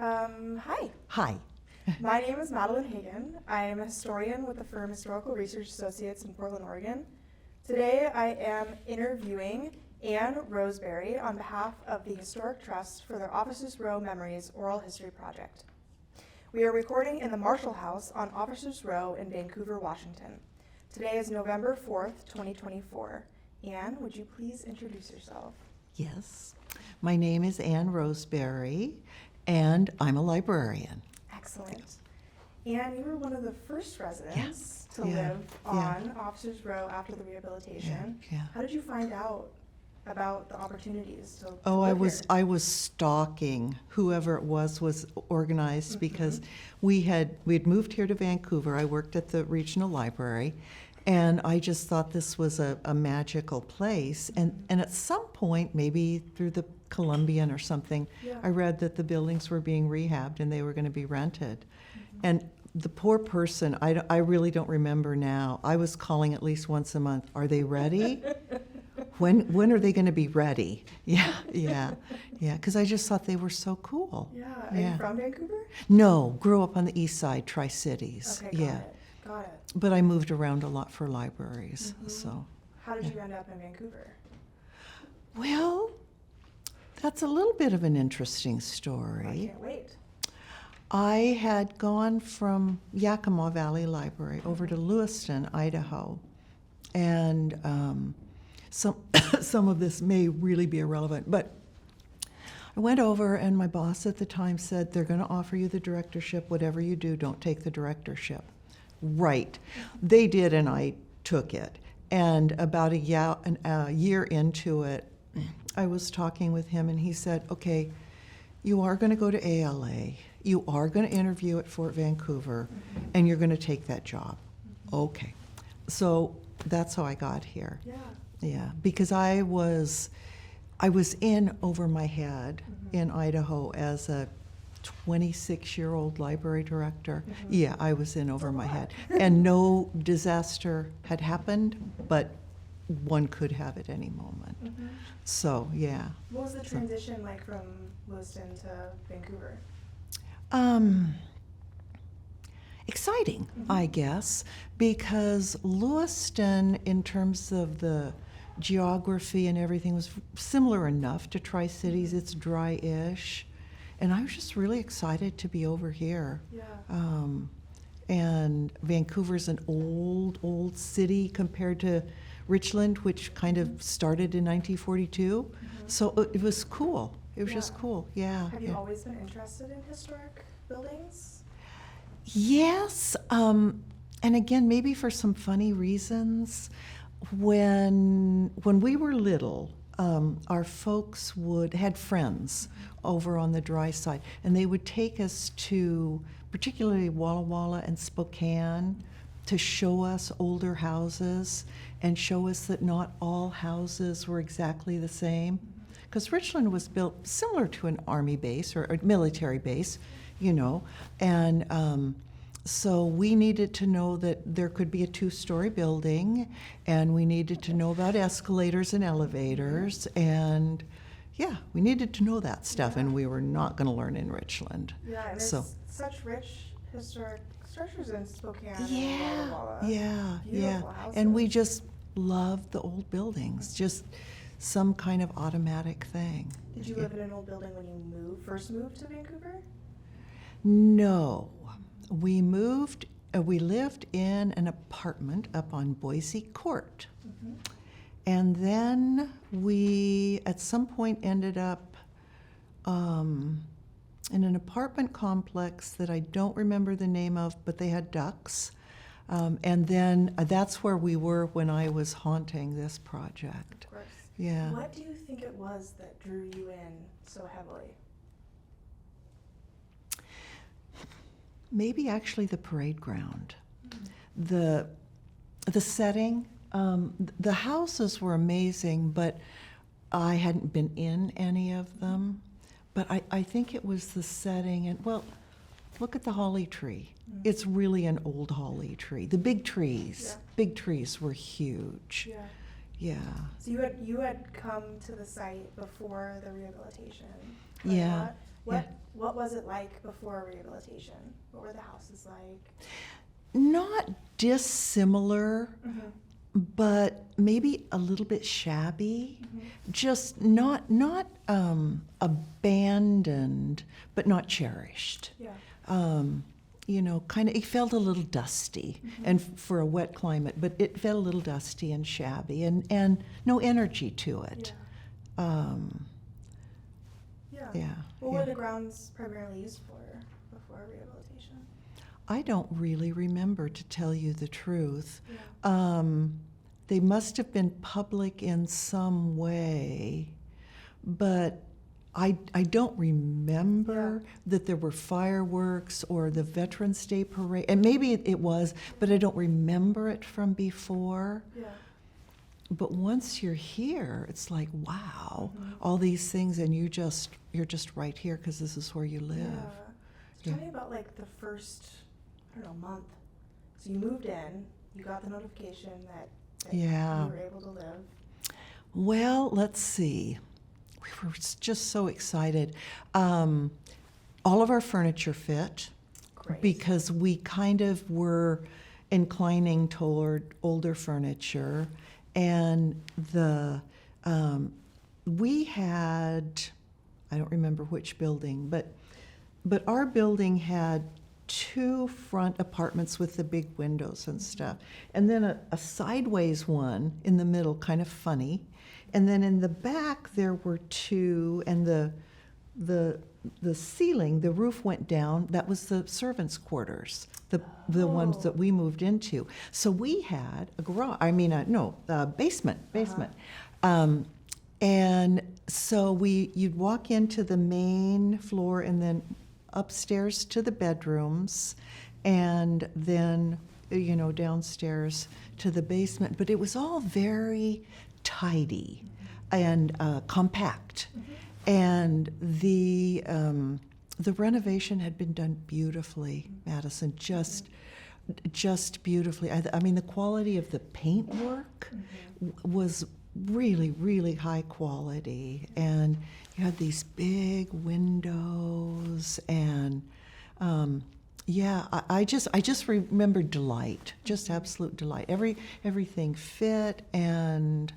Hi, Hi. my name is Madeline Hagan. I am a historian with the firm Historical Research Associates in Portland, Oregon. Today I am interviewing Anne Roseberry on behalf of the Historic Trust for their Officers Row Memories Oral History Project. We are recording in the Marshall House on Officers Row in Vancouver, Washington. Today is November 4th, 2024. Anne, would you please introduce yourself? Yes. My name is Anne Roseberry, and I'm a librarian. Excellent. Anne, you were one of the first residents to Yeah. live on Officers Row after the rehabilitation. Yeah. How did you find out about the opportunities to Oh, live here? I was stalking whoever it was organized because we had moved here to Vancouver. I worked at the regional library, and I just thought this was a magical place. And at some point, maybe through the Columbian or something, Yeah. I read that the buildings were being rehabbed and they were going to be rented. And the poor person, I really don't remember now. I was calling at least once a month. Are they ready? When are they going to be ready? Yeah. Because I just thought they were so cool. Yeah. Are you from Vancouver? No, grew up on the east side, Tri-Cities. Okay, got it. But I moved around a lot for libraries. So, How did you end up in Vancouver? well, that's a little bit of an interesting I story. can't wait. I had gone from Yakima Valley Library over to Lewiston, Idaho, and some of this may really be irrelevant, but I went over and my boss at the time said, they're going to offer you the directorship. Whatever you do, don't take the directorship. Right. They did, and I took it. And about a year into it, I was talking with him, and he said, okay, you are going to go to ALA. You are going to interview at Fort Vancouver, and you're going to take that job. Okay. So that's how I got here. Yeah, because I was in over my head in Idaho as a 26-year-old library director. Yeah, I was in over my head. And no disaster had happened, but one could have at any moment. So, yeah. What was the transition like from Lewiston to Vancouver? Exciting, I guess, because Lewiston, in terms of the geography and everything, was similar enough to Tri-Cities. It's dry-ish. And I was just really excited to be over here. Yeah. And Vancouver's an old city compared to Richland, which kind of started in 1942. So it was cool. It was just cool, yeah. Have you always been interested in historic buildings? Yes, and again, maybe for some funny reasons. When we were little, our folks had friends over on the dry side, and they would take us to particularly Walla Walla and Spokane to show us older houses and show us that not all houses were exactly the same. Because Richland was built similar to an army base or a military base, and so we needed to know that there could be a 2-story building, and we needed to know about escalators and elevators, and we needed to know that stuff, and we were not going to learn in Richland. Yeah, and there's such rich historic structures in Spokane and Walla Walla. Yeah. Houses. And we just loved the old buildings, just some kind of automatic thing. Did you live in an old building when you first moved to Vancouver? No. We lived in an apartment up on Boise Court. And then we, at some point, ended up in an apartment complex that I don't remember the name of, but they had ducks. And then that's where we were when I was haunting this project. Of course. Yeah. What do you think it was that drew you in so heavily? Maybe actually the parade ground. The setting, the houses were amazing, but I hadn't been in any of them. But I think it was the setting, and well, look at the holly tree. It's really an old holly tree. The big trees were huge. Yeah. So you had come to the site before the rehabilitation. Yeah. What was it like before rehabilitation? What were the houses like? Not dissimilar, but maybe a little bit shabby. Just not abandoned, but not cherished. Yeah. You know, kind of, it felt a little dusty, and for a wet climate, but it felt a little dusty and shabby, and no energy to it. Yeah. Yeah. What yeah. were the grounds primarily used for before rehabilitation? I don't really remember, to tell you the truth. Yeah. They must have been public in some way, but I don't remember that there were fireworks or the Veterans Day parade, and maybe it was, but I don't remember it from before. Yeah. But once you're here, it's like, wow, all these things, and you're just right here because this is where you live. Yeah. So tell me about like the first, I don't know, month. So you moved in, you got the notification that you were able to live. Well, let's see. We were just so excited. All of our furniture fit. Great. Because we kind of were inclining toward older furniture. And we had, I don't remember which building, but our building had 2 front apartments with the big windows and stuff, and then a sideways one in the middle, kind of funny, and then in the back there were 2, and the ceiling, the roof went down. That was the servants' quarters, the ones that we moved into. So we had a garage. Basement. And so you'd walk into the main floor and then upstairs to the bedrooms, and then downstairs to the basement. But it was all very tidy and compact. And the renovation had been done beautifully, Madison, just beautifully. I mean, the quality of the paintwork was really, really high quality, and you had these big windows, and I just remember delight, just absolute delight. Everything fit, and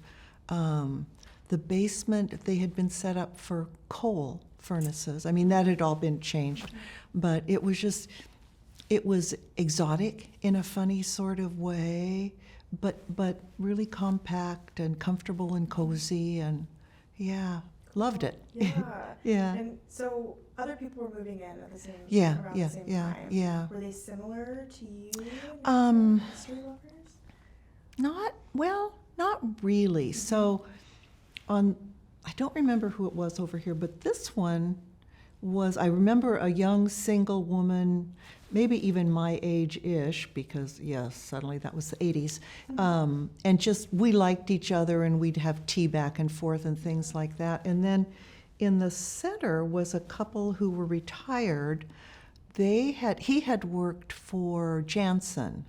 the basement, they had been set up for coal furnaces. I mean, that had all been changed, but it was exotic in a funny sort of way, but really compact and comfortable and cozy, and loved it. Yeah. And so other people were moving in at the same around the same time. Yeah. Were they similar to you? History lovers? Not really. So I don't remember who it was over here, but this one was, I remember a young single woman, maybe even my age-ish, because suddenly that was the 80s, and just we liked each other, and we'd have tea back and forth and things like that. And then in the center was a couple who were retired. He had worked for Janssen,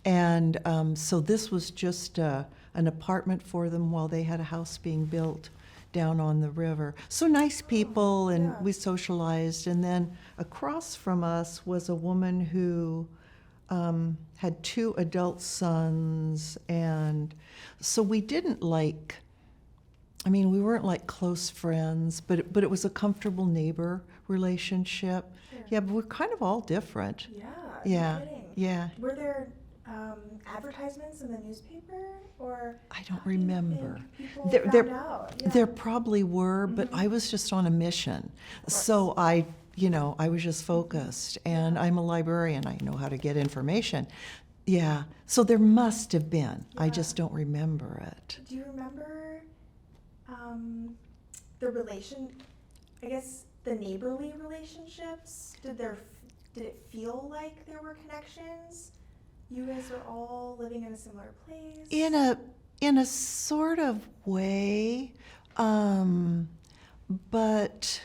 and so this was just an apartment for them while they had a house being built down on the river. So nice people, and we socialized. And then across from us was a woman who had 2 adult sons, and so we didn't we weren't like close friends, but it was a comfortable neighbor relationship. Sure. Yeah, but we're kind of all different. Yeah. No kidding. Yeah. Were there advertisements in the newspaper, or I don't remember. There probably were, but I was just on a mission. So I was just focused, and I'm a librarian. I know how to get information. Yeah. So there must have been. I just don't remember it. Do you remember the neighborly relationships? Did it feel like there were connections? You guys were all living in a similar place? In a sort of way, but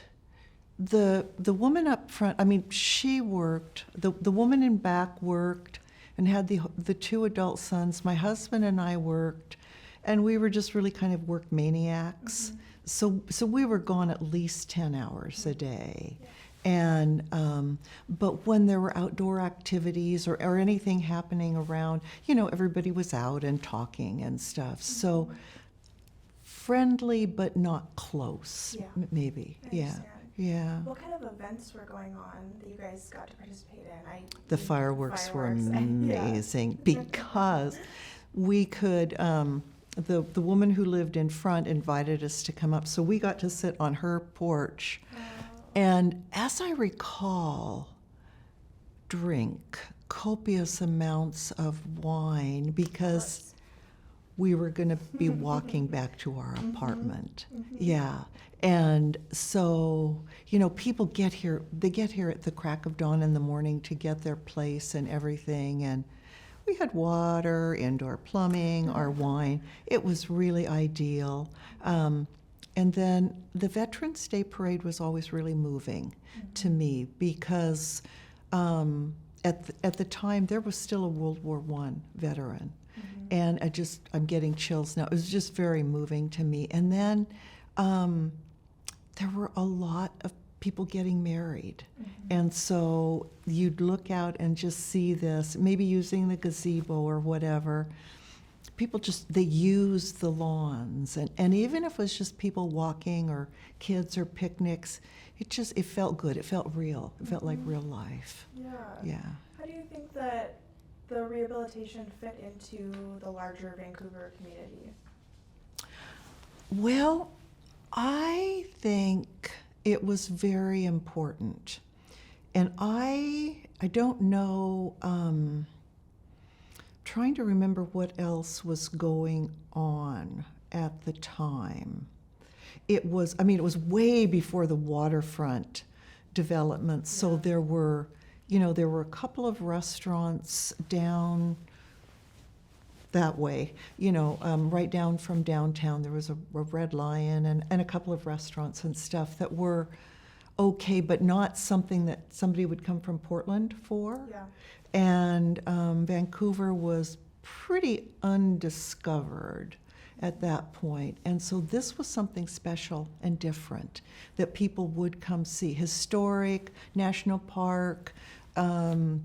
the woman up front, she worked. The woman in back worked and had the 2 adult sons. My husband and I worked, and we were just really kind of work maniacs. So we were gone at least 10 hours a day. And, but when there were outdoor activities or anything happening around, everybody was out and talking and stuff. So friendly, but not close, maybe. I understand. Yeah. What kind of events were going on that you guys got to participate in? The fireworks were amazing because we could, the woman who lived in front invited us to come up, so we got to sit on her porch. And as I recall, drink copious amounts of wine because we were going to be walking back to our apartment. Yeah. And so, people get here at the crack of dawn in the morning to get their place and everything. And we had water, indoor plumbing, our wine. It was really ideal. And then the Veterans Day Parade was always really moving to me because at the time there was still a World War I veteran. And I'm getting chills now. It was just very moving to me. And then there were a lot of people getting married. And so you'd look out and just see this, maybe using the gazebo or whatever. People they use the lawns. And even if it was just people walking or kids or picnics, it felt good. It felt real. It felt like real life. Yeah. How do you think that the rehabilitation fit into the larger Vancouver community? Well, I think it was very important. And I don't know, trying to remember what else was going on at the time. It was way before the waterfront development, so there were a couple of restaurants down that way, right down from downtown. There was a Red Lion and a couple of restaurants and stuff that were okay, but not something that somebody would come from Portland for. And Vancouver was pretty undiscovered at that point. And so this was something special and different that people would come see. Historic, national park, all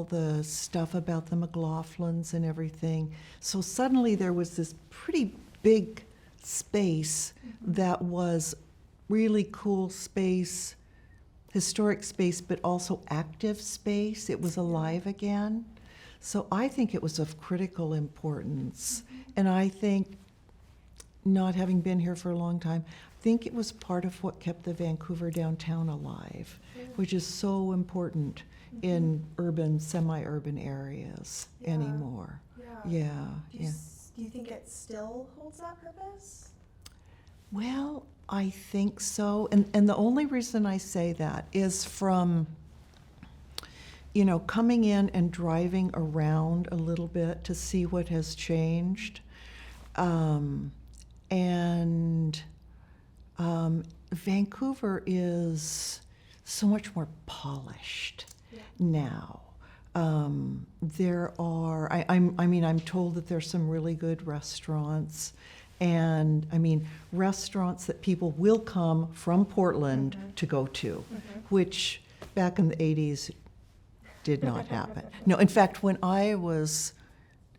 the stuff about the McLaughlins and everything. So suddenly there was this pretty big space that was really cool space, historic space, but also active space. It was alive again. So I think it was of critical importance. And I think, not having been here for a long time, I think it was part of what kept the Vancouver downtown alive, which is so important in urban, semi-urban areas anymore. Yeah. Do you think it still holds that purpose? Well, I think so. And the only reason I say that is from, coming in and driving around a little bit to see what has changed. Vancouver is so much more polished now. There are, I'm told that there's some really good restaurants, and restaurants that people will come from Portland to go to, which back in the 80s did not happen. No, in fact,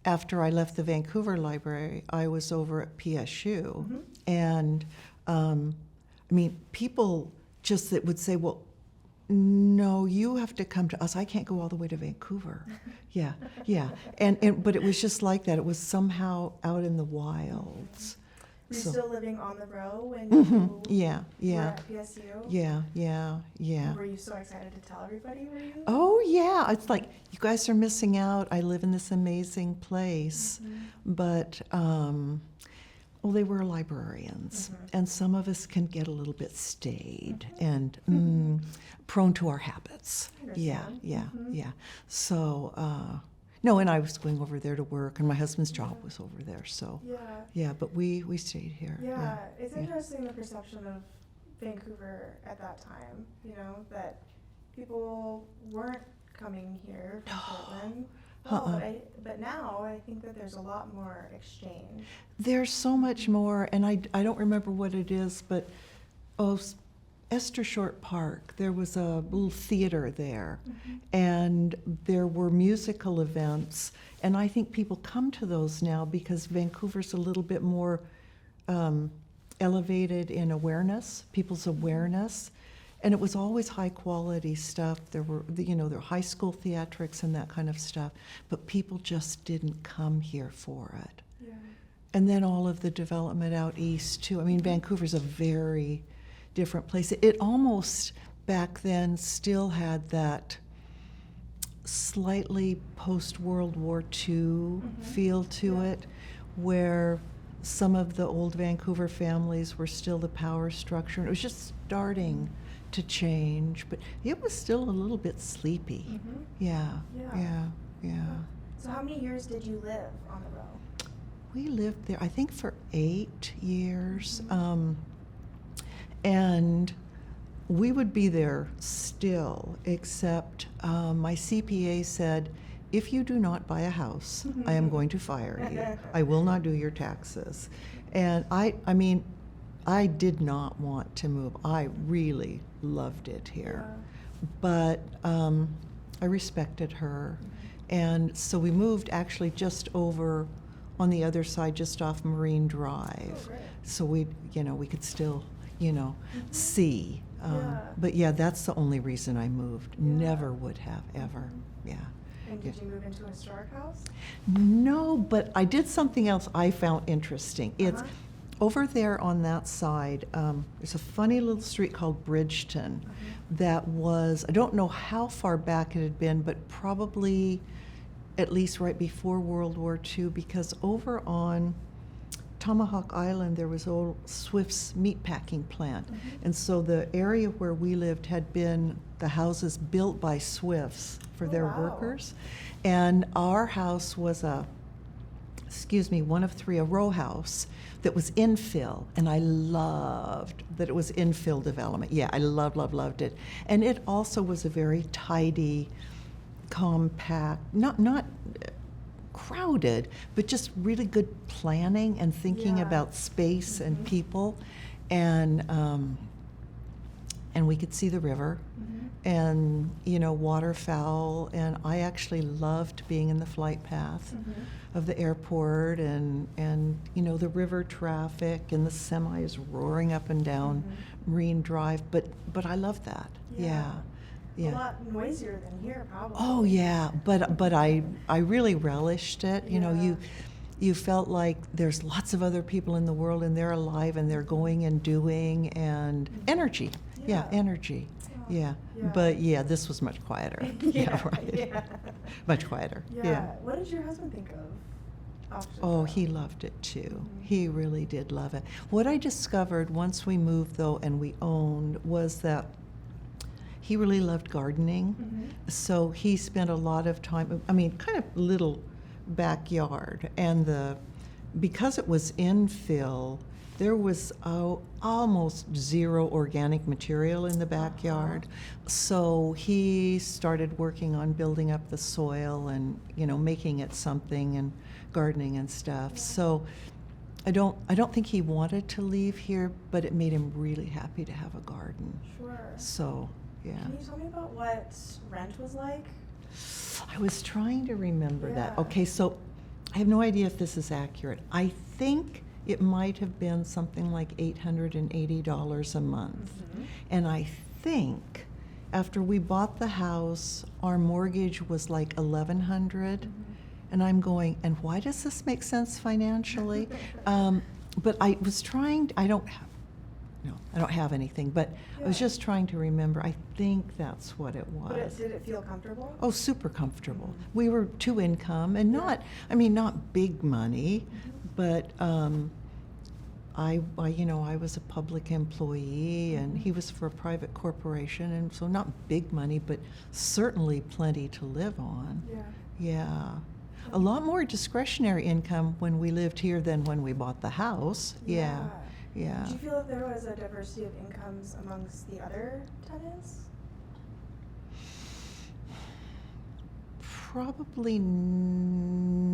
after I left the Vancouver Library, I was over at PSU, and people just that would say, well, no, you have to come to us. I can't go all the way to Vancouver. Yeah. But it was just like that. It was somehow out in the wilds. Were you still living on the row when you were at PSU? Yeah. Were you so excited to tell everybody where you lived? Oh, yeah. It's like, you guys are missing out. I live in this amazing place. But, they were librarians. And some of us can get a little bit staid and prone to our habits. Yeah. So, no, and I was going over there to work, and my husband's job was over there. So, but we stayed here. Yeah, it's interesting the perception of Vancouver at that time, that people weren't coming here from Portland. Oh, but now I think that there's a lot more exchange. There's so much more, and I don't remember what it is, but Esther Short Park, there was a little theater there, and there were musical events, and I think people come to those now because Vancouver's a little bit more elevated in awareness, people's awareness, and it was always high quality stuff. There were, there were high school theatrics and that kind of stuff, but people just didn't come here for it. Yeah. And then all of the development out east too. I mean, Vancouver's a very different place. It almost back then still had that slightly post-World War II feel to it, where some of the old Vancouver families were still the power structure. And it was just starting to change, but it was still a little bit sleepy. Yeah. So how many years did you live on the row? We lived there, I think, for 8 years. And we would be there still, except my CPA said, if you do not buy a house, I am going to fire you. I will not do your taxes. And I mean, I did not want to move. I really loved it here. But I respected her. And so we moved actually just over on the other side, just off Marine Drive. So we could still, see. But yeah, that's the only reason I moved. Never would have, ever. Yeah. And did you move into a historic house? No, but I did something else I found interesting. It's over there on that side, there's a funny little street called Bridgeton that was, I don't know how far back it had been, but probably at least right before World War II, because over on Tomahawk Island there was old Swift's meatpacking plant. And so the area where we lived had been the houses built by Swifts for their workers. And our house was one of 3, a row house that was infill, and I loved that it was infill development. Yeah, I loved it. And it also was a very tidy, compact, not crowded, but just really good planning and thinking about space and people. And we could see the river and, waterfowl. And I actually loved being in the flight path of the airport and the river traffic and the semis roaring up and down Marine Drive. But I loved that. Yeah. A lot noisier than here, probably. Oh yeah, but I really relished it. You felt like there's lots of other people in the world and they're alive and they're going and doing, and energy. Yeah, energy. Yeah. But yeah, this was much quieter. Much quieter. Yeah. What did your husband think of? Oh, he loved it too. He really did love it. What I discovered once we moved though and we owned was that he really loved gardening. So he spent a lot of time, kind of little backyard, and because it was infill, there was almost zero organic material in the backyard. So he started working on building up the soil and making it something, and gardening and stuff. So I don't think he wanted to leave here, but it made him really happy to have a garden. Sure. So yeah. Can you tell me about what rent was like? I was trying to remember that. Okay, so I have no idea if this is accurate. I think it might have been something like $880 a month. And I think after we bought the house, our mortgage was like $1,100. And I'm going, and why does this make sense financially? But I was trying, I don't have anything, but I was just trying to remember. I think that's what it was. But did it feel comfortable? Oh, super comfortable. We were 2 income, and not big money, but I was a public employee, and he was for a private corporation, and so not big money, but certainly plenty to live on. Yeah. A lot more discretionary income when we lived here than when we bought the house. Yeah. Did you feel that there was a diversity of incomes amongst the other tenants? probably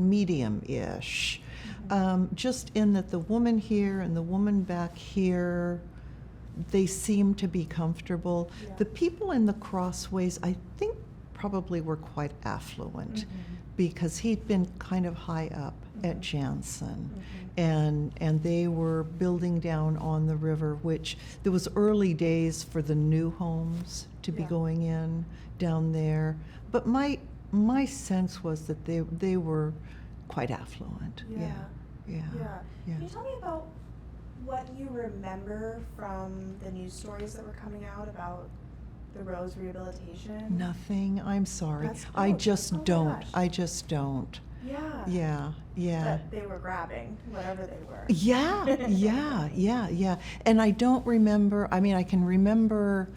medium-ish. Just in that the woman here and the woman back here, they seem to be comfortable. Yeah. The people in the crossways, I think, probably were quite affluent because he'd been kind of high up at Jansen. And they were building down on the river, which there was early days for the new homes to be Yeah. going in down there. But my sense was that they were quite affluent. Yeah. Yeah. Can you tell me about what you remember from the news stories that were coming out about the Rose rehabilitation? Nothing. I'm sorry. That's I cool. just Oh my don't. gosh. I just don't. Yeah. Yeah. That they were grabbing, whatever they were. Yeah. And I don't remember, I mean, I can remember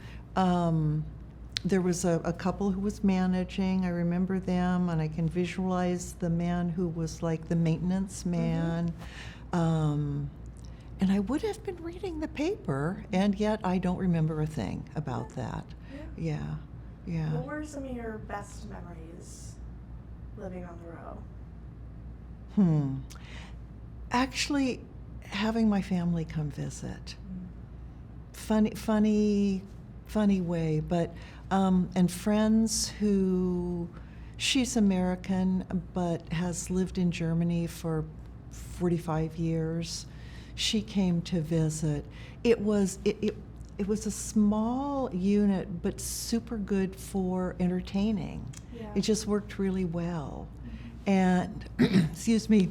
there was a couple who was managing. I remember them, and I can visualize the man who was like the maintenance man. And I would have been reading the paper, and yet I don't remember a thing about that. Yeah. What were some of your best memories living on the row? Actually, having my family come visit. Funny way, but and friends who, she's American but has lived in Germany for 45 years. She came to visit. It was a small unit, but super good for entertaining. Yeah. It just worked really well. And, excuse me,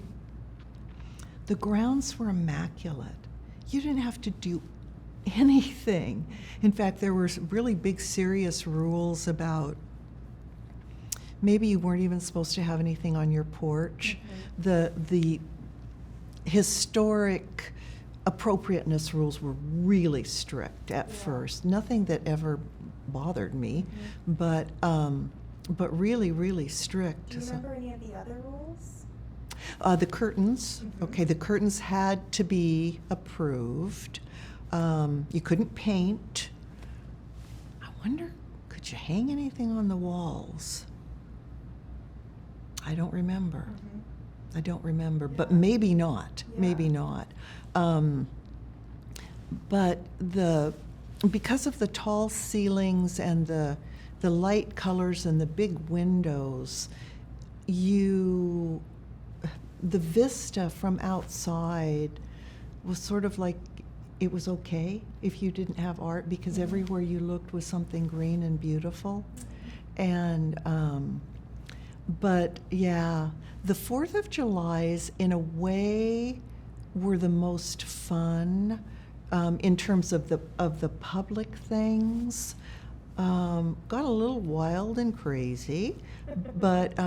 the grounds were immaculate. You didn't have to do anything. In fact, there were really big, serious rules about maybe you weren't even supposed to have anything on your porch. The historic appropriateness rules were really strict at first. Nothing that ever bothered me, but really, really strict. Do you remember any of the other rules? The curtains. Okay, the curtains had to be approved. You couldn't paint. I wonder, could you hang anything on the walls? I don't remember. I don't remember, but maybe not. Maybe not. But because of the tall ceilings and the light colors and the big windows, the vista from outside was sort of like it was okay if you didn't have art, because everywhere you looked was something green and beautiful. And but yeah, the 4th of Julys in a way were the most fun in terms of the public things. Got a little wild and crazy, but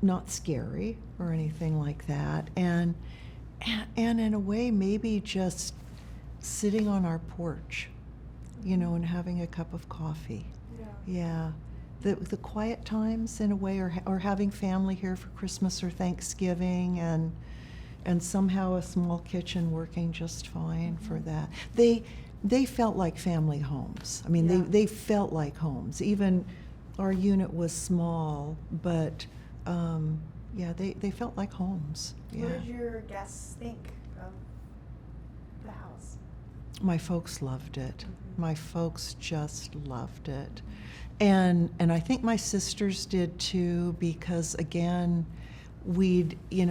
not scary or anything like that. And in a way, maybe just sitting on our porch, and having a cup of coffee. Yeah. The quiet times in a way, or having family here for Christmas or Thanksgiving, and somehow a small kitchen working just fine for that. They felt like family homes. I mean, they felt like homes. Even our unit was small, but they felt like homes. What did your guests think of the house? My folks loved it. My folks just loved it. And I think my sisters did too, because again, we'd been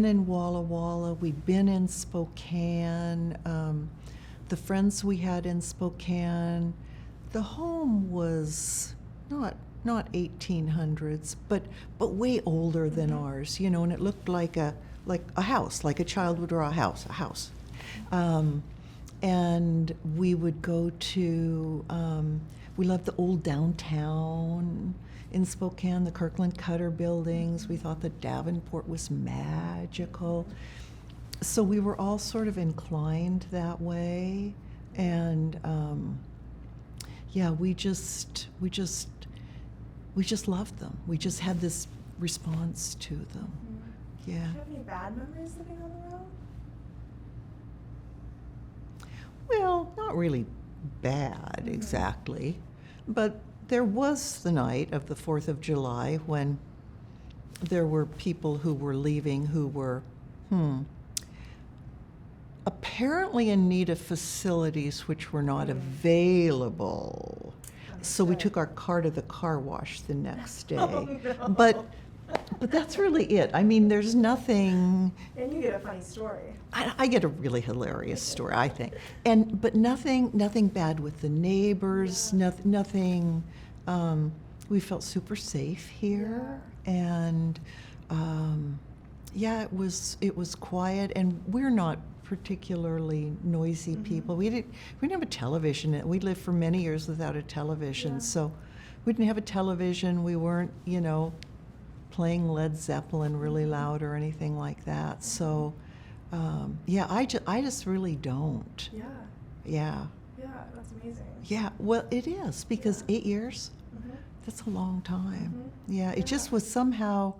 in Walla Walla, we'd been in Spokane, the friends we had in Spokane, the home was not 1800s, but way older than ours, and it looked like a house, like a child would draw a house. And we would go to, we loved the old downtown in Spokane, the Kirkland Cutter buildings. We thought that Davenport was magical. So we were all sort of inclined that way. And we just loved them. We just had this response to them. Yeah. Do you have any bad memories living on the road? Well, not really bad exactly, but there was the night of the 4th of July when there were people who were leaving who were, apparently in need of facilities which were not available. So we took our car to the car wash the next day. Oh, no. But that's really it. I mean, there's nothing. And you get a funny story. I get a really hilarious story, I think. But nothing bad with the neighbors. Nothing. We felt super safe here, and it was quiet. And we're not particularly noisy people. We didn't have a television. We lived for many years without a television, so we didn't have a television. We weren't, playing Led Zeppelin really loud or anything like that. So, I just really don't. Yeah. Yeah. Yeah, that's amazing. Yeah, well, it is, because 8 years, that's a long time. Yeah, it just was somehow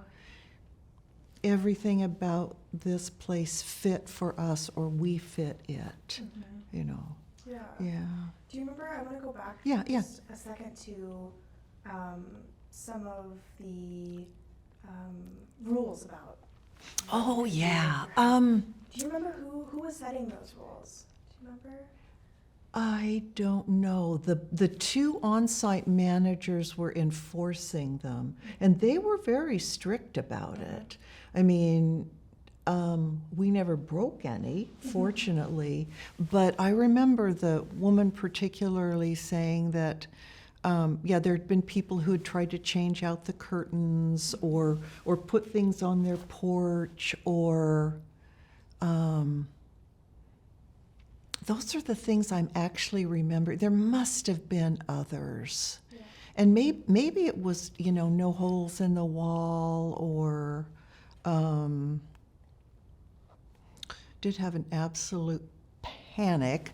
everything about this place fit for us, or we fit it, Yeah. Yeah. Do you remember, I want to go back Yeah. just a second to some of the rules about. Oh, yeah. Do you remember who was setting those rules? Do you remember? I don't know. The two on-site managers were enforcing them, and they were very strict about it. I mean, we never broke any, fortunately, but I remember the woman particularly saying that, there had been people who had tried to change out the curtains or put things on their porch, or those are the things I'm actually remembering. There must have been others. Yeah. And maybe it was, no holes in the wall, or did have an absolute panic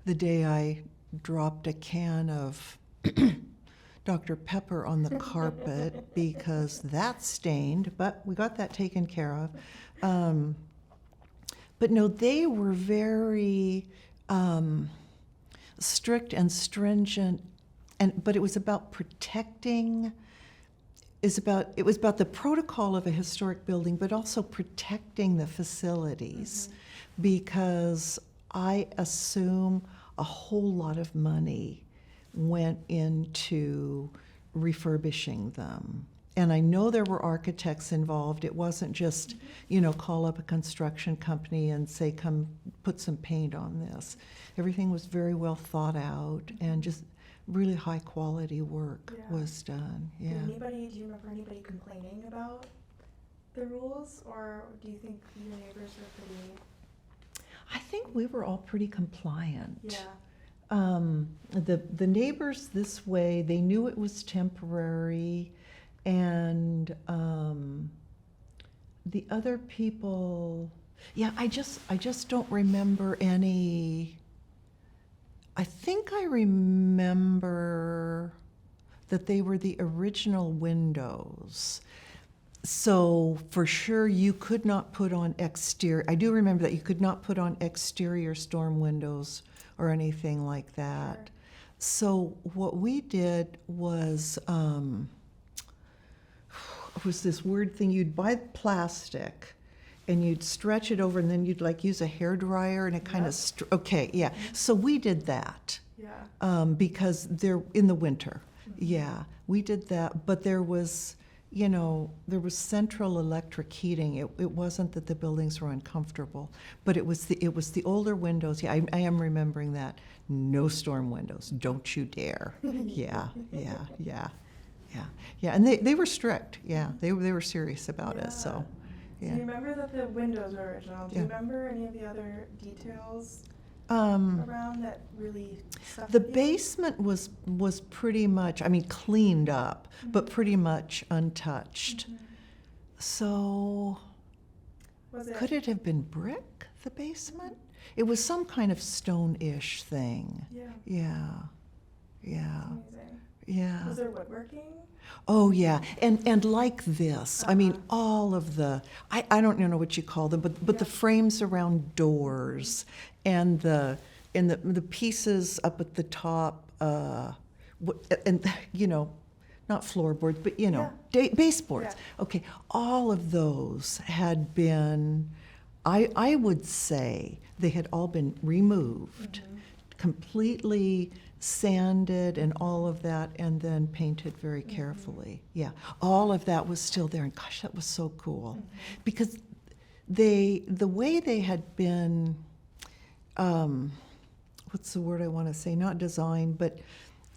the day I dropped a can of Dr. Pepper on the carpet because that stained, but we got that taken care of. But no, they were very strict and stringent, but it was about protecting. It was about the protocol of a historic building, but also protecting the facilities, because I assume a whole lot of money went into refurbishing them. And I know there were architects involved. It wasn't just, call up a construction company and say, come put some paint on this. Everything was very well thought out, and just really high quality work was done. Yeah. Do you remember anybody complaining about the rules, or do you think your neighbors were pretty? I think we were all pretty compliant. Yeah. The neighbors this way, they knew it was temporary, and the other people, I just don't remember any. I think I remember that they were the original windows. So for sure you could not put on exterior. I do remember that you could not put on exterior storm windows or anything like that. Sure. So what we did was this weird thing. You'd buy plastic and you'd stretch it over, and then you'd use a hairdryer, and it kind of, So we did that. Yeah. Because they're in the winter. Yeah, we did that, but there was central electric heating. It wasn't that the buildings were uncomfortable, but it was the older windows. Yeah, I am remembering that. No storm windows. Don't you dare. Yeah. And they were strict. Yeah, they were serious about it. So, yeah. Do you remember that the windows were original? Do you remember any of the other details Um, around that really stuck The with you? basement was pretty much, cleaned up, but pretty much untouched. So, Was it? could it have been brick, the basement? It was some kind of stone-ish thing. Yeah. Yeah, yeah, Amazing. yeah. Was there woodworking? Oh, yeah, and like this, all of the, I don't know what you call them, but the frames around doors, and the pieces up at the top and not floorboards, but baseboards. Yeah. Okay, all of those had been, I would say, they had all been removed, completely sanded and all of that, and then painted very carefully. Yeah, all of that was still there, and gosh, that was so cool, because the way they had been, what's the word I want to say? Not designed, but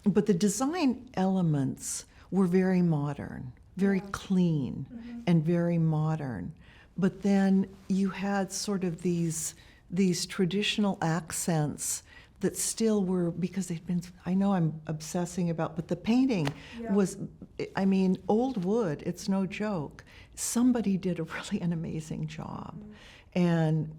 the design elements were very modern, very clean, and very modern. But then you had sort of these traditional accents that still were, because they'd been, I know I'm obsessing about, but the painting was, I mean, old wood, it's no joke. Somebody did an amazing job. And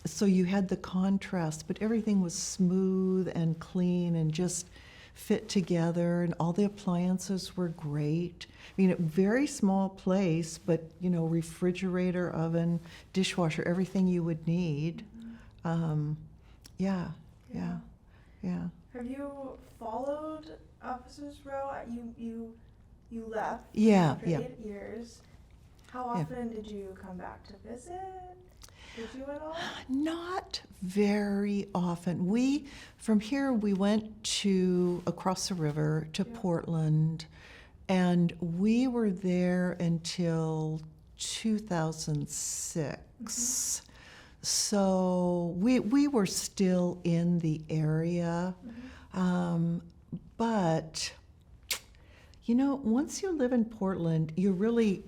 so you had the contrast, but everything was smooth and clean and just fit together, and all the appliances were great. I mean, a very small place, but refrigerator, oven, dishwasher, everything you would need. Yeah. Have you followed Officers Row? You left after 8 years. How often did you come back to visit? Did you at all? Not very often. From here, we went to across the river to Portland, and we were there until 2006. So we were still in the area, but once you live in Portland, you're really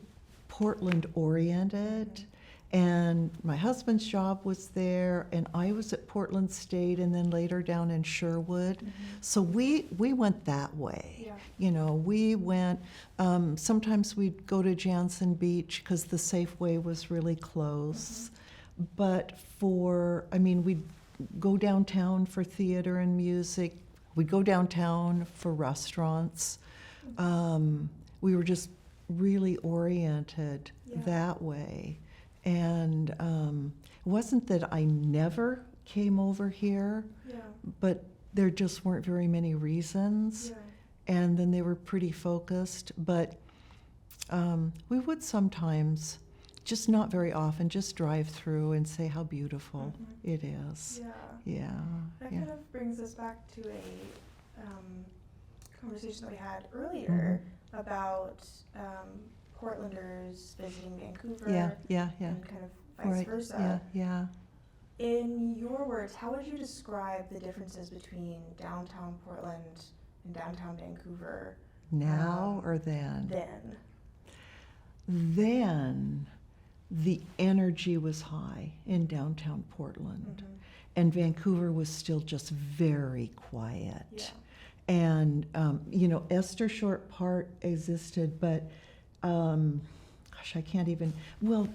Portland oriented. And my husband's job was there, and I was at Portland State, and then later down in Sherwood. So we went that way. We went, sometimes we'd go to Jansen Beach because the Safeway was really close. But we'd go downtown for theater and music. We'd go downtown for restaurants. We were just really oriented that way. And it wasn't that I never came over here, but there just weren't very many reasons. And then they were pretty focused. But we would sometimes, just not very often, just drive through and say how beautiful it is. That kind of brings us back to a conversation that we had earlier about Portlanders visiting Vancouver and kind of vice versa. In your words, how would you describe the differences between downtown Portland and downtown Vancouver? Now or then? Then. Then the energy was high in downtown Portland, and Vancouver was still just very quiet. And, Esther Short Part existed, but I can't even, well,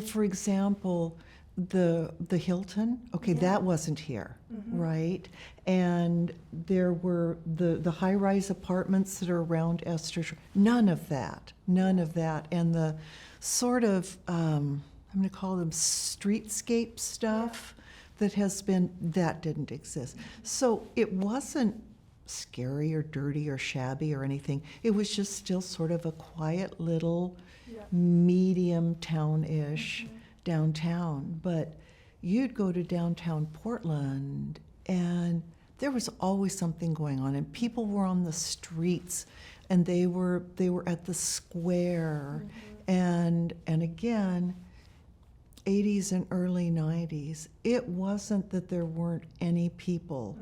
for example, the Hilton, that wasn't here, right? And there were the high-rise apartments that are around Esther Short, none of that. And the sort of, I'm gonna call them streetscape stuff that didn't exist. So it wasn't scary or dirty or shabby or anything. It was just still sort of a quiet little medium town-ish downtown. But you'd go to downtown Portland and there was always something going on, and people were on the streets, and they were at the square. And again, 80s and early 90s, it wasn't that there weren't any people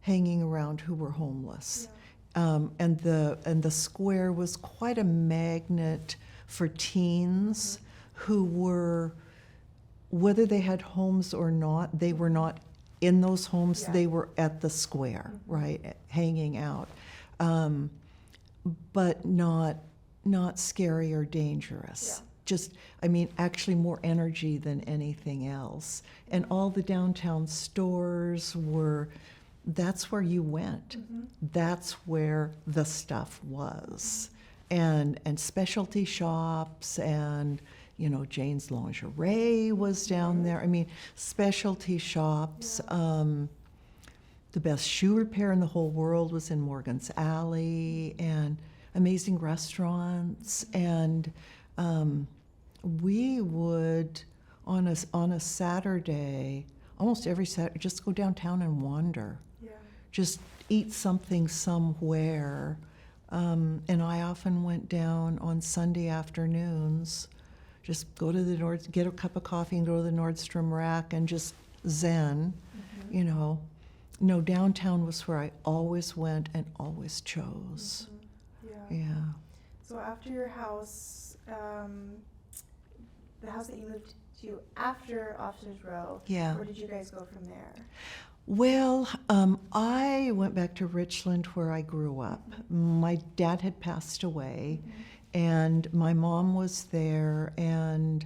hanging around who were homeless. And the square was quite a magnet for teens who were, whether they had homes or not, they were not in those homes, they were at the square, right, hanging out. But not scary or dangerous. Just, actually more energy than anything else. And all the downtown stores that's where you went. That's where the stuff was. And specialty shops, and Jane's Lingerie was down there. Specialty shops. the best shoe repair in the whole world was in Morgan's Alley, and amazing restaurants. And we would, on a Saturday, almost every Saturday, just go downtown and wander. Yeah. Just eat something somewhere. And I often went down on Sunday afternoons, just go to the get a cup of coffee and go to the Nordstrom rack and just zen, you know. No, downtown was where I always went and always chose. Yeah. Yeah. So after your house, the house that you moved to after Officers Row, Yeah. where did you guys go from there? Well, I went back to Richland where I grew up. My dad had passed away, and my mom was there, and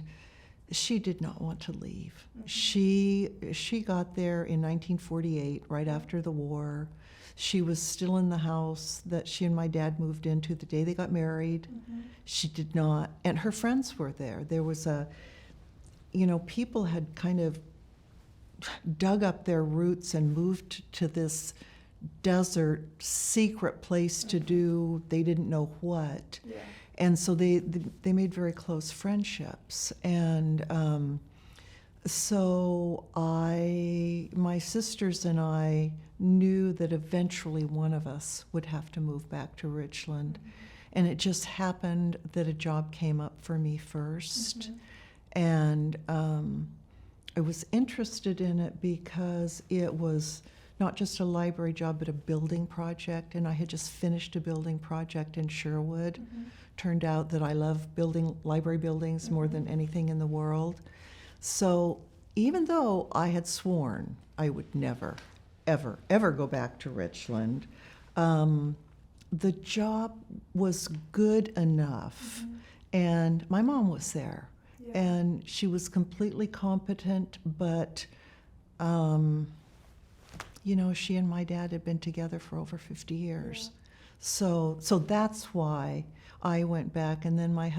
she did not want to leave. She got there in 1948, right after the war. She was still in the house that she and my dad moved into the day they got married. She did not, and her friends were there. There was people had kind of dug up their roots and moved to this desert secret place to do they didn't know what. Yeah. And so they made very close friendships. And so my sisters and I knew that eventually one of us would have to move back to Richland. And it just happened that a job came up for me first. And I was interested in it because it was not just a library job, but a building project. And I had just finished a building project in Sherwood. Turned out that I love building library buildings more than anything in the world. So even though I had sworn I would never, ever, ever go back to Richland, the job was good enough. And my mom was there. Yeah. And she was completely competent, but, she and my dad had been together for over 50 years. Yeah. So that's why I went back. And then my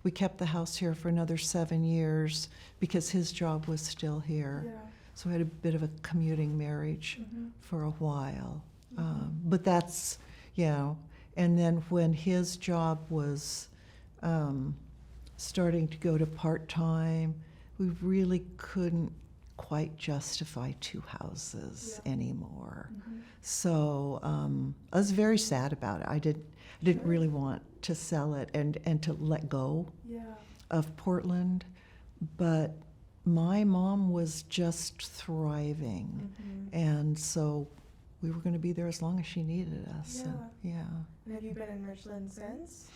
we kept the house here for another 7 years because his job was still here. Yeah. So I had a bit of a commuting marriage for a while. But that's, and then when his job was starting to go to part-time, we really couldn't quite justify 2 houses anymore. So I was very sad about it. I didn't really want to sell it and to let go of Portland, but my mom was just thriving, and so we were going to be there as long as she needed us. And have you been in Richland since?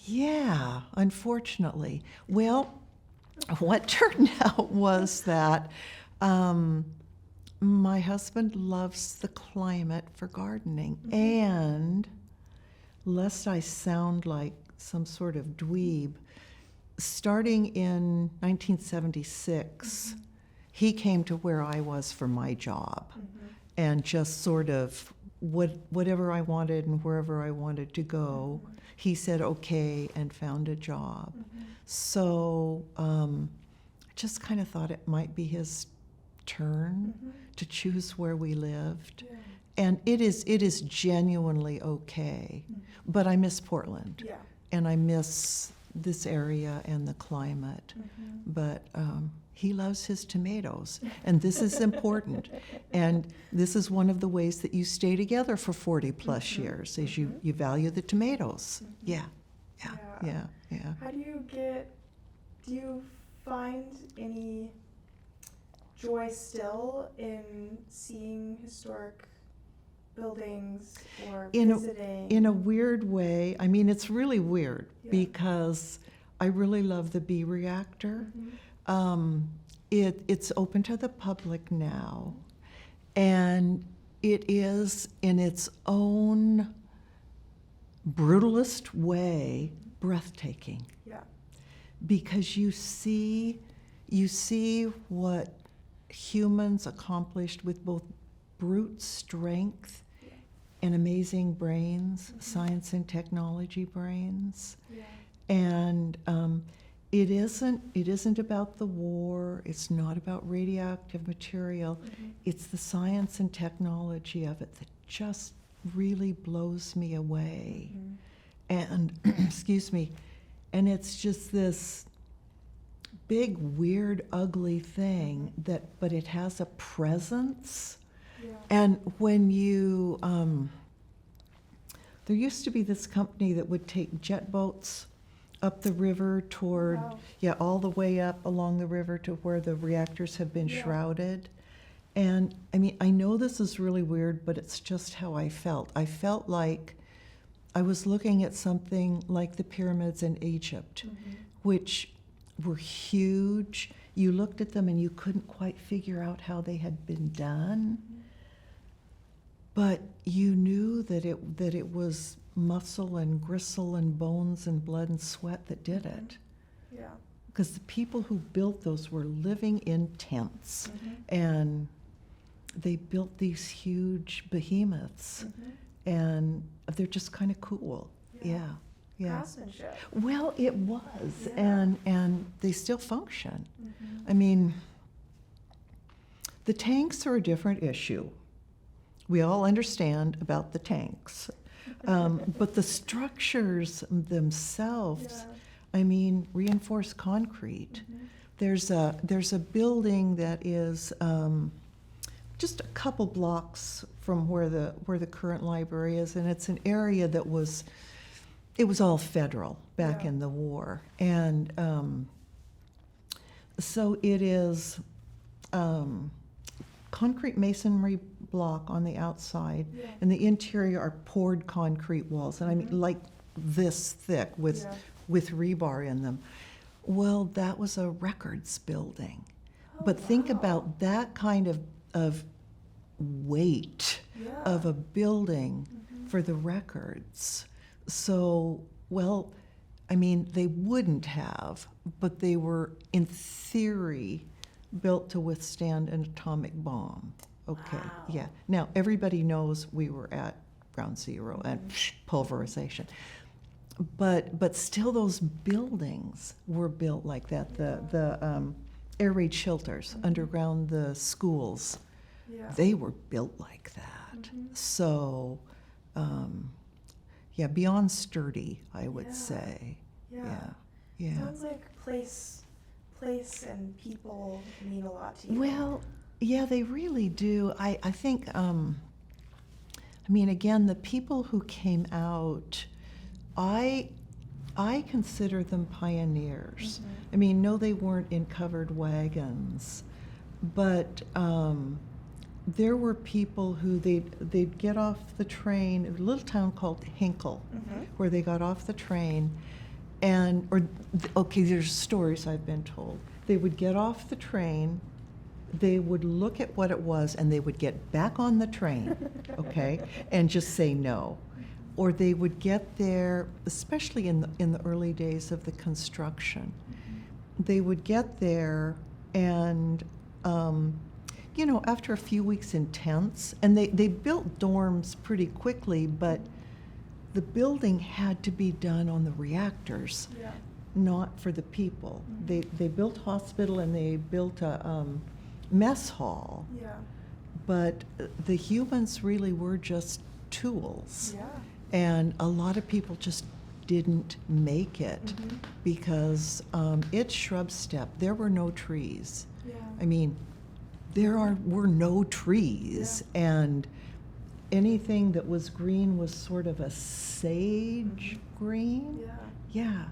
Yeah, unfortunately. Well, what turned out was that my husband loves the climate for gardening, and lest I sound like some sort of dweeb, starting in 1976, he came to where I was for my job, and just sort of whatever I wanted and wherever I wanted to go, he said okay and found a job. So I just kind of thought it might be his turn to choose where we lived. And it is genuinely okay. But I miss Portland. And I miss this area and the climate. But he loves his tomatoes, and this is important. And this is one of the ways that you stay together for 40 plus years, is you value the tomatoes. Yeah. How do you find any joy still in seeing historic buildings or visiting? In a weird way, I mean, it's really weird because I really love the bee reactor. It's open to the public now, and it is, in its own brutalist way, breathtaking. Because you see what humans accomplished with both brute strength and amazing brains, science and technology brains. And It isn't about the war. It's not about radioactive material. It's the science and technology of it that just really blows me away. And excuse me, and it's just this big, weird, ugly thing but it has a presence. Yeah. And when you, there used to be this company that would take jet boats up the river toward, Wow. all the way up along the river to where the reactors have been Yeah. shrouded. And I mean, I know this is really weird, but it's just how I felt. I felt like I was looking at something like the pyramids in Egypt, which were huge. You looked at them and you couldn't quite figure out how they had been done. But you knew that it was muscle and gristle and bones and blood and sweat that did it. Yeah. Because the people who built those were living in tents, and they built these huge behemoths, and they're just kind of cool. Yeah. Craftsmanship. Well, it was, Yeah. and they still function. I mean, the tanks are a different issue. We all understand about the tanks. But the structures themselves, I mean, reinforced concrete. There's a building that is just a couple blocks from where the current library is, and it's an area that was all federal back Yeah. in the war, and so it is concrete masonry block on the outside, and the interior are poured concrete walls, and I mean like this thick with rebar in them. Well, that was a records building. But think about that kind of weight of a building for the records. So, well, I mean, they wouldn't have, but they were, in theory, built to withstand an atomic bomb. Okay, Wow. yeah. Now, everybody knows we were at ground zero and pulverization. But still, those buildings were built like that. The air raid shelters underground the schools, they were built like that. So, beyond sturdy, I would say. Yeah. Sounds like place and people mean a lot to you. Well, yeah, they really do. I think, I mean, again, the people who came out, I consider them pioneers. I mean, no, they weren't in covered wagons, but there were people who they'd get off the train, a little town called Hinkle, where they got off the train, there's stories I've been told. They would get off the train, they would look at what it was, and they would get back on the train, okay, and just say no. Or they would get there, especially in the early days of the construction, they would get there and, after a few weeks in tents, and they built dorms pretty quickly, but the building had to be done on the reactors, not for the people. They built hospital and they built a mess hall, but the humans really were just tools. And a lot of people just didn't make it because it's shrub steppe. There were no trees. I mean, were no trees, and anything that was green was sort of a sage green. Yeah.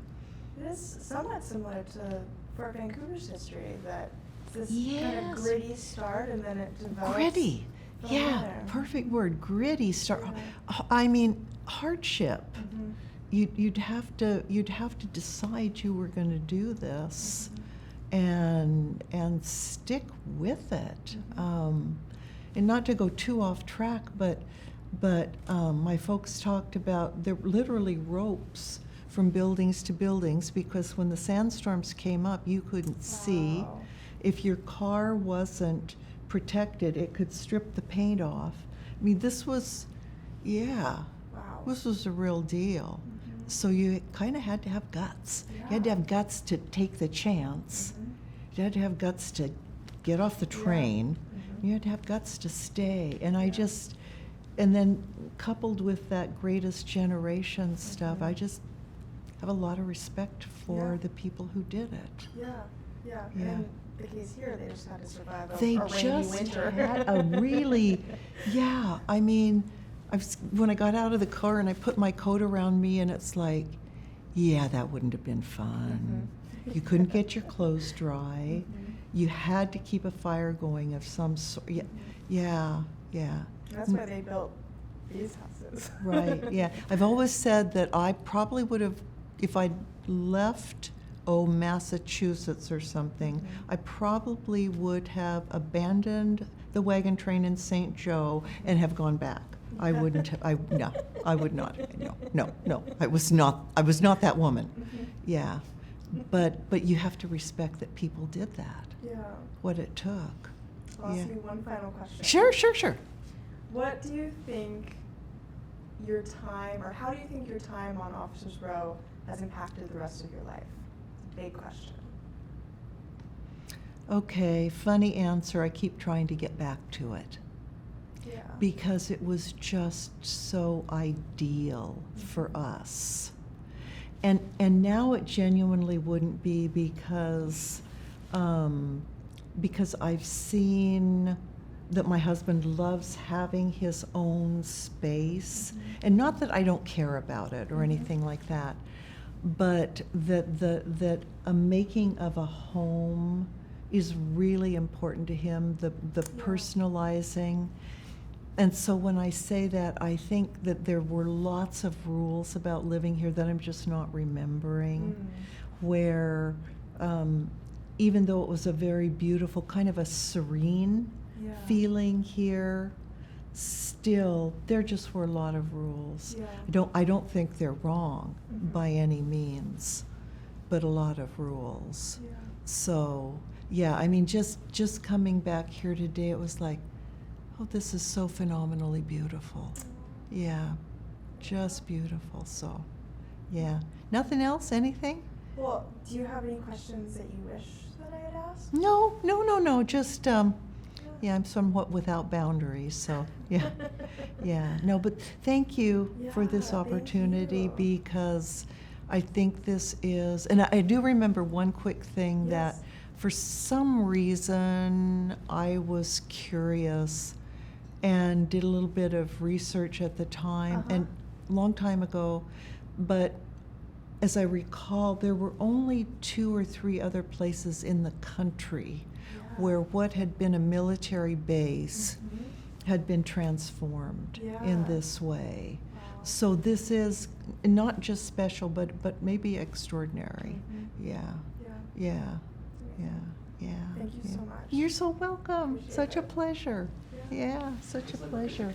It is somewhat similar to Fort Vancouver's history, that it's this kind of Yes. gritty start and then it develops. Gritty. from Yeah, there. perfect word. Gritty start. Yeah. I mean, hardship. You'd have to decide you were going to do this, and stick with it. And not to go too off track, but my folks talked about there were literally ropes from buildings to buildings, because when the sandstorms came up, you couldn't see. Wow. If your car wasn't protected, it could strip the paint off. I mean, this was, Wow. this was a real deal. So you kind of had to have guts. You had to have guts to take the chance. You had to have guts to get off the train. You had to have guts to stay. And and then coupled with that greatest generation stuff, I just have a lot of respect for the people who did it. Yeah. And the case here, they just had to survive They a rainy just winter. had a really, I mean, when I got out of the car and I put my coat around me, and it's like, that wouldn't have been fun. You couldn't get your clothes dry. You had to keep a fire going of some sort. Yeah. That's why they built these houses. Right, yeah. I've always said that I probably would have, if I'd left, Massachusetts or something, I probably would have abandoned the wagon train in St. Joe and have gone back. I wouldn't, I would not, no. I was not that woman. Yeah. But you have to respect that people did that. Yeah. What it took. I'll ask you one final question. Sure. What do you think your time, or how do you think your time on Officers Row has impacted the rest of your life? Big question. Okay, funny answer. I keep trying to get back to it. Yeah. Because it was just so ideal for us. And now it genuinely wouldn't be because I've seen that my husband loves having his own space. And not that I don't care about it or anything like that, but that a making of a home is really important to him, the personalizing. And so when I say that, I think that there were lots of rules about living here that I'm just not remembering, where even though it was a very beautiful, kind of a serene feeling here, still there just were a lot of rules. I don't think they're wrong by any means, but a lot of rules. So I mean, just coming back here today, it was like, oh, this is so phenomenally beautiful. Yeah, just beautiful. So nothing else? Anything? Well, do you have any questions that you wish that I had asked? No. Just I'm somewhat without boundaries, so no, but thank you for this opportunity, because I think this is, and I do remember one quick thing that for some reason I was curious and did a little bit of research at the time, and a long time ago, but as I recall, there were only 2 or 3 other places in the country where what had been a military base had been transformed in this way. So this is not just special, but maybe extraordinary. Yeah. Thank you so much. You're so welcome. Appreciate Such a it. pleasure. Such a pleasure.